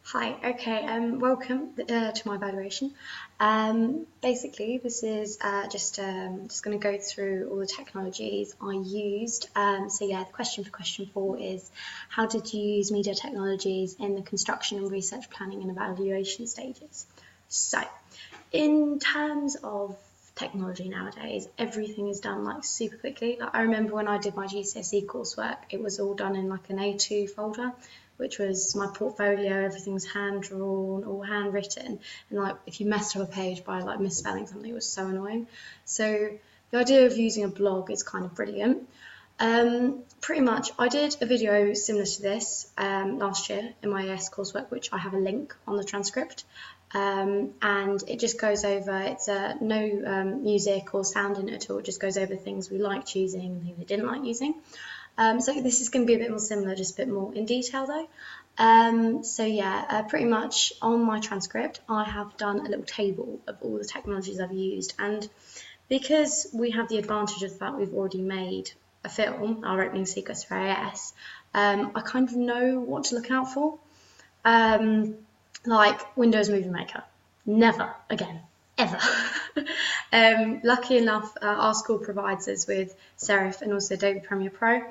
Hi, okay, welcome to my evaluation. Basically, this is just going to go through all the technologies I used. So yeah, the question for question 4 is, how did you use media technologies in the construction and research planning and evaluation stages? So, in terms of technology nowadays, everything is done like super quickly. Like I remember when I did my GCSE coursework, it was all done in like an A2 folder, which was my portfolio. Everything's hand drawn or handwritten, and like if you messed up a page by like misspelling something, it was so annoying. So the idea of using a blog is kind of brilliant. Pretty much, I did a video similar to this last year in my AS coursework, which I have a link on the transcript. And it just goes over, it's no music or sound in it at all, it just goes over things we liked using and things we didn't like using. So this is going to be a bit more similar, just a bit more in detail though. So yeah, pretty much on my transcript, I have done a little table of all the technologies I've used, and because we have the advantage of the fact we've already made a film, our opening sequence for AS, I kind of know what to look out for. Like Windows Movie Maker, never again, ever. Lucky enough, our school provides us with Serif and also Adobe Premiere Pro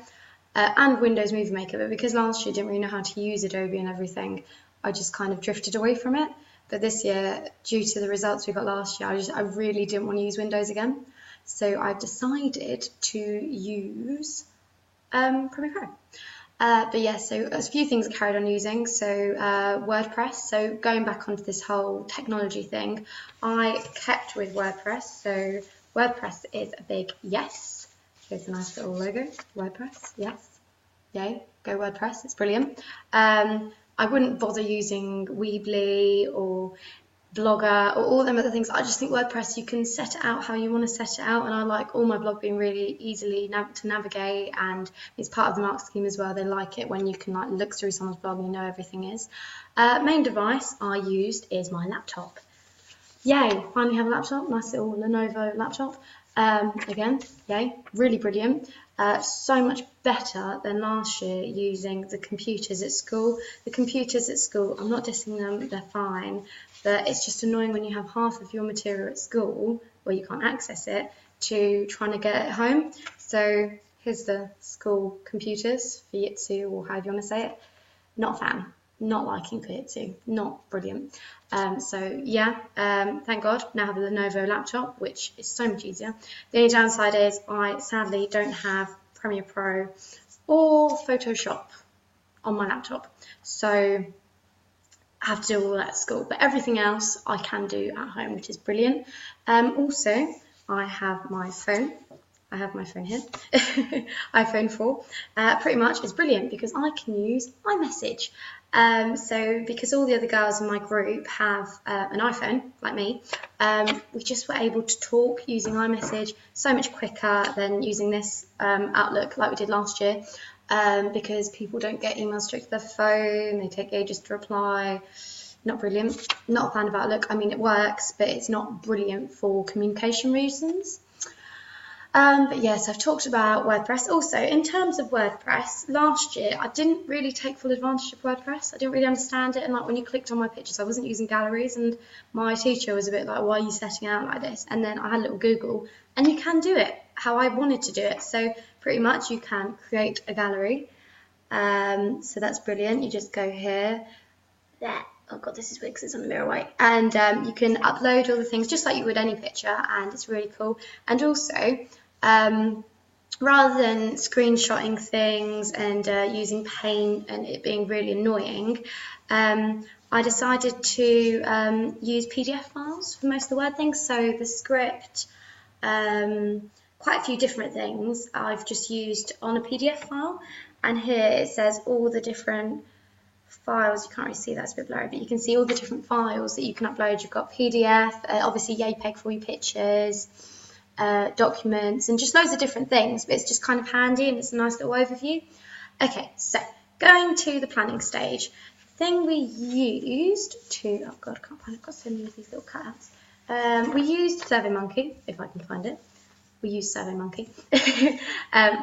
and Windows Movie Maker, but because last year I didn't really know how to use Adobe and everything, I just kind of drifted away from it. But this year, due to the results we got last year, I really didn't want to use Windows again. So I've decided to use Premiere Pro. But yeah, so there's a few things I carried on using. So WordPress. So going back onto this whole technology thing, I kept with WordPress. So WordPress is a big yes. Here's a nice little logo. WordPress, yes. Yay, go WordPress. It's brilliant. I wouldn't bother using Weebly or Blogger or all them other things. I just think WordPress, you can set it out how you want to set it out, and I like all my blog being really easily to navigate, and it's part of the mark scheme as well. They like it when you can like look through someone's blog and you know everything is. Main device I used is my laptop. Yay, finally have a laptop, nice little Lenovo laptop. Again, yay, really brilliant. So much better than last year using the computers at school. The computers at school, I'm not dissing them, they're fine, but it's just annoying when you have half of your material at school where you can't access it to trying to get it home. So here's the school computers, Fujitsu or however you want to say it. Not a fan. Not liking Fujitsu, not brilliant. So yeah, thank God now I have a Lenovo laptop, which is so much easier. The only downside is I sadly don't have Premiere Pro or Photoshop on my laptop, so I have to do all that at school. But everything else I can do at home, which is brilliant. Also, I have my phone. I have my phone here, iPhone 4. Pretty much it's brilliant because I can use iMessage. So because all the other girls in my group have an iPhone, like me, we just were able to talk using iMessage so much quicker than using this Outlook like we did last year, because people don't get emails straight to their phone, they take ages to reply. Not brilliant. Not a fan of Outlook. I mean, it works, but it's not brilliant for communication reasons. But yes, I've talked about WordPress. Also, in terms of WordPress, last year I didn't really take full advantage of WordPress. I didn't really understand it, and like when you clicked on my pictures, I wasn't using galleries, and my teacher was a bit like, "Why are you setting out like this?" And then I had a little Google, and you can do it how I wanted to do it. So pretty much you can create a gallery. So that's brilliant. You just go here. There. Oh god, this is weird because it's on the mirror white. And you can upload all the things just like you would any picture, and it's really cool. And also, rather than screenshotting things and using Paint and it being really annoying, I decided to use PDF files for most of the word things. So the script, quite a few different things I've just used on a PDF file. And here it says all the different files. You can't really see that, it's a bit blurry, but you can see all the different files that you can upload. You've got PDF, obviously JPEG for your pictures, documents, and just loads of different things, but it's just kind of handy and it's a nice little overview. Okay, so going to the planning stage, the thing we used to, oh god, I can't find it, I've got so many of these little cutouts. We used SurveyMonkey, if I can find it. We used SurveyMonkey,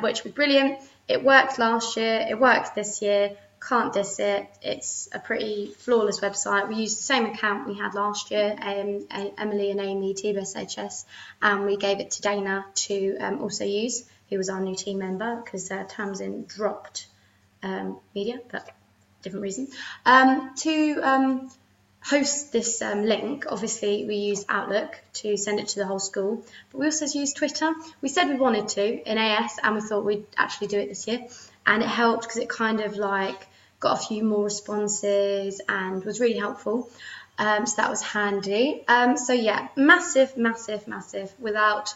which was brilliant. It worked last year, it worked this year. can't diss it. It's a pretty flawless website. We used the same account we had last year, Emily and Amy, TBSHS, and we gave it to Dana to also use, who was our new team member, because Tamsin dropped media, but different reason. To host this link, obviously we used Outlook to send it to the whole school, but we also used Twitter. We said we wanted to in AS, and we thought we'd actually do it this year, and it helped because it kind of like got a few more responses and was really helpful. So that was handy. So yeah, massive. Without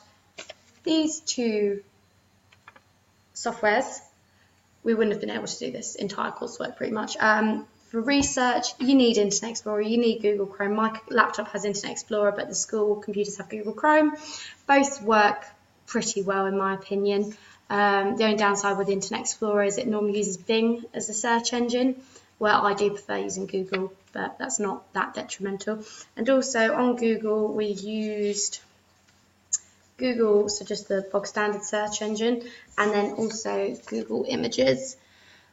these two softwares, we wouldn't have been able to do this entire coursework pretty much. For research, you need Internet Explorer, you need Google Chrome. My laptop has Internet Explorer, but the school computers have Google Chrome. Both work pretty well in my opinion. The only downside with Internet Explorer is it normally uses Bing as the search engine. Well, I do prefer using Google, but that's not that detrimental. And also on Google, we used Google, so just the bog standard search engine, and then also Google Images,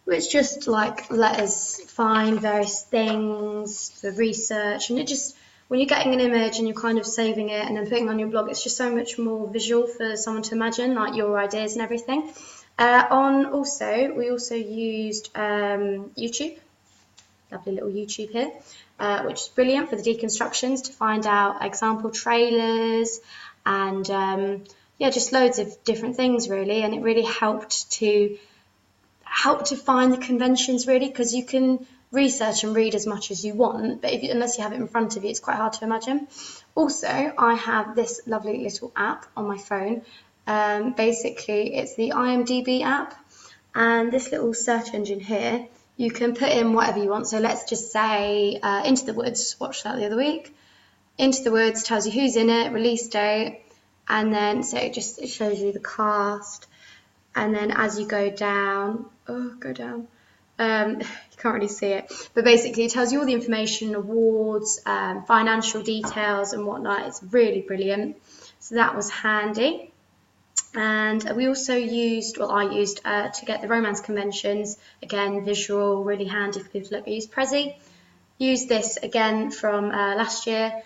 which just like let us find various things for research. And it just, when you're getting an image and you're kind of saving it and then putting it on your blog, it's just so much more visual for someone to imagine, like your ideas and everything. We also used YouTube, lovely little YouTube here, which is brilliant for the deconstructions to find out example trailers and yeah, just loads of different things really. And it really helped to find the conventions really, because you can research and read as much as you want, but unless you have it in front of you, it's quite hard to imagine. Also, I have this lovely little app on my phone. Basically, it's the IMDb app, and this little search engine here, you can put in whatever you want. So let's just say Into the Woods, watched that the other week. Into the Woods tells you who's in it, release date, and then so it shows you the cast. And then as you go down, you can't really see it, but basically it tells you all the information, awards, financial details and whatnot. It's really brilliant. So that was handy. And we also used, I used to get the romance conventions, again, visual, really handy for people to look. I used Prezi. Used this again from last year.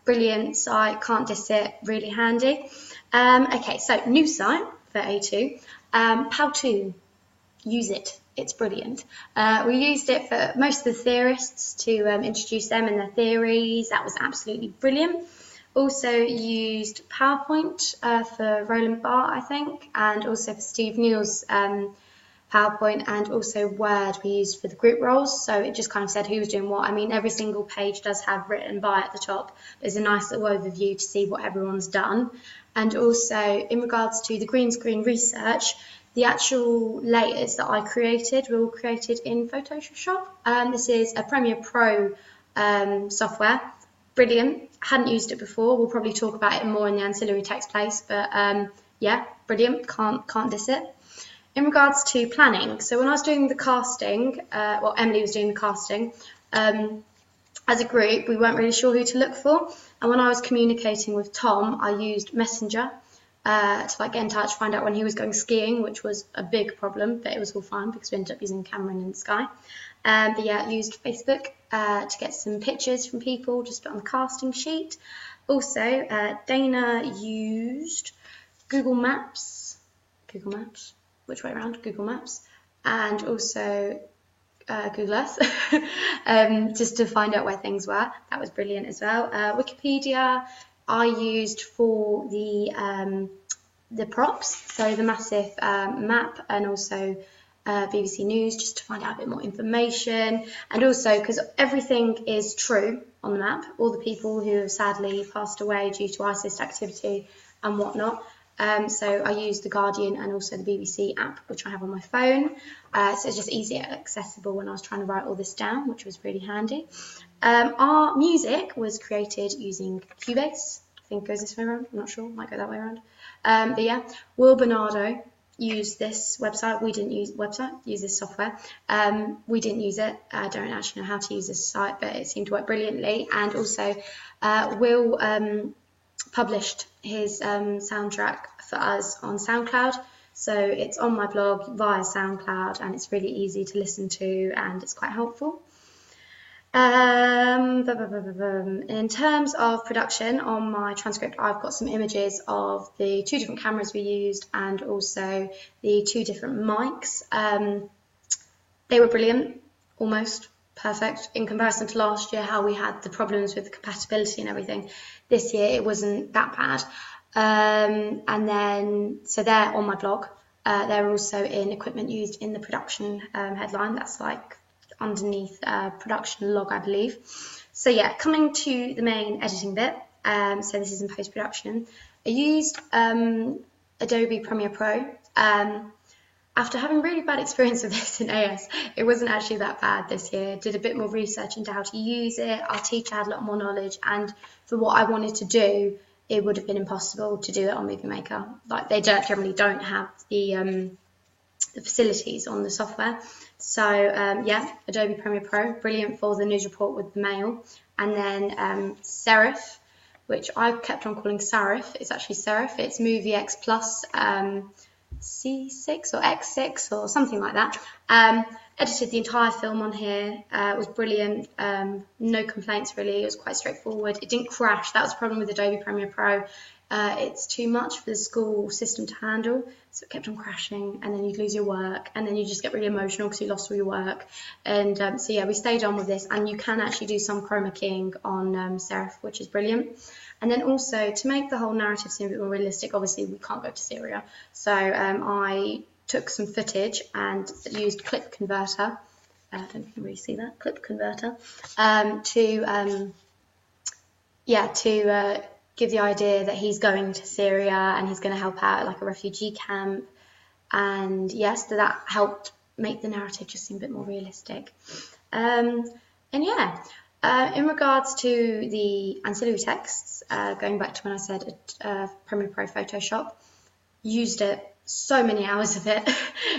Brilliant site, can't diss it, really handy. Okay, so new site for A2, Powtoon. Use it, it's brilliant. We used it for most of the theorists to introduce them and their theories. That was absolutely brilliant. Also used PowerPoint for Roland Barthes, I think, and also for Steve Neal's PowerPoint, and also Word we used for the group roles. So it just kind of said who was doing what. I mean, every single page does have written by at the top. There's a nice little overview to see what everyone's done. And also in regards to the green screen research, the actual layers that I created were all created in Photoshop. This is a Premiere Pro software. Brilliant. Hadn't used it before. We'll probably talk about it more in the ancillary text place, but yeah, brilliant. Can't diss it. In regards to planning, so when I was doing the casting, Emily was doing the casting, as a group, we weren't really sure who to look for. And when I was communicating with Tom, I used Messenger to get in touch, find out when he was going skiing, which was a big problem, but it was all fine because we ended up using Cameron and Sky. But yeah, I used Facebook to get some pictures from people, just put on the casting sheet. Also, Dana used Google Maps, which way around? Google Maps, and also Google Earth, just to find out where things were. That was brilliant as well. Wikipedia I used for the props, so the massive map, and also BBC News, just to find out a bit more information. And also because everything is true on the map, all the people who have sadly passed away due to ISIS activity and whatnot. So I used The Guardian and also the BBC app, which I have on my phone. So it's just easier accessible when I was trying to write all this down, which was really handy. Our music was created using Cubase. I think it goes this way around. I'm not sure. Might go that way around. But yeah, Will Bernardo used this website. We didn't use this software. We didn't use it. I don't actually know how to use this site, but it seemed to work brilliantly. And also, Will published his soundtrack for us on SoundCloud. So it's on my blog via SoundCloud, and it's really easy to listen to, and it's quite helpful. In terms of production, on my transcript, I've got some images of the 2 different cameras we used and also the 2 different mics. They were brilliant, almost perfect in comparison to last year, how we had the problems with the compatibility and everything. This year it wasn't that bad. And then, so they're on my blog. They're also in equipment used in the production headline. That's like underneath production log, I believe. So yeah, coming to the main editing bit. So this is in post-production. I used Adobe Premiere Pro. After having really bad experience with this in AS, it wasn't actually that bad this year. Did a bit more research into how to use it. Our teacher had a lot more knowledge, and for what I wanted to do, it would have been impossible to do it on Movie Maker. Like, they generally don't have the facilities on the software. So yeah, Adobe Premiere Pro, brilliant for the news report with the mail. And then Serif, which I've kept on calling Sarif. It's actually Serif. It's Movie X Plus C6 or X6 or something like that. Edited the entire film on here. It was brilliant. No complaints really. It was quite straightforward. It didn't crash. That was the problem with Adobe Premiere Pro. It's too much for the school system to handle, so it kept on crashing, and then you'd lose your work, and then you just get really emotional because you lost all your work. And so yeah, we stayed on with this, and you can actually do some chroma keying on Serif, which is brilliant. And then also, to make the whole narrative seem a bit more realistic, obviously we can't go to Syria, so I took some footage and used Clip Converter. I don't know if you can really see that, Clip Converter, to give the idea that he's going to Syria and he's going to help out at like a refugee camp. And yes, that helped make the narrative just seem a bit more realistic. And yeah, in regards to the ancillary texts, going back to when I said Premiere Pro Photoshop, used it, so many hours of it.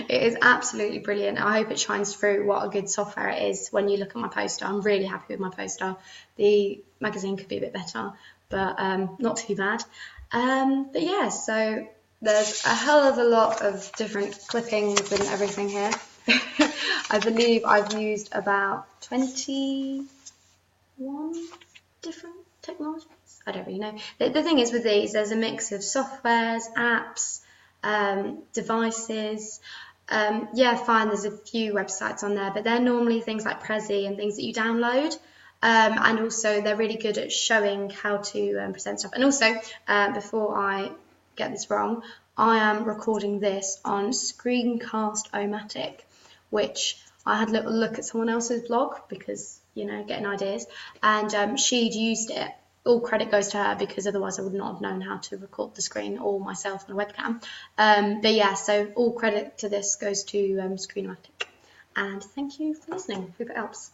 It is absolutely brilliant. I hope it shines through what a good software it is when you look at my poster. I'm really happy with my poster. The magazine could be a bit better, but not too bad. But yeah, so there's a hell of a lot of different clippings and everything here. I believe I've used about 21 different technologies. I don't really know. The thing is with these, there's a mix of softwares, apps, devices. Yeah, fine, there's a few websites on there, but they're normally things like Prezi and things that you download. And also they're really good at showing how to present stuff. And also, before I get this wrong, I am recording this on Screencast-O-Matic, which I had a little look at someone else's blog because, you know, getting ideas, and she'd used it. All credit goes to her, because otherwise I would not have known how to record the screen or myself on a webcam. But yeah, so all credit to this goes to Screen-O-Matic. And thank you for listening. Hope it helps.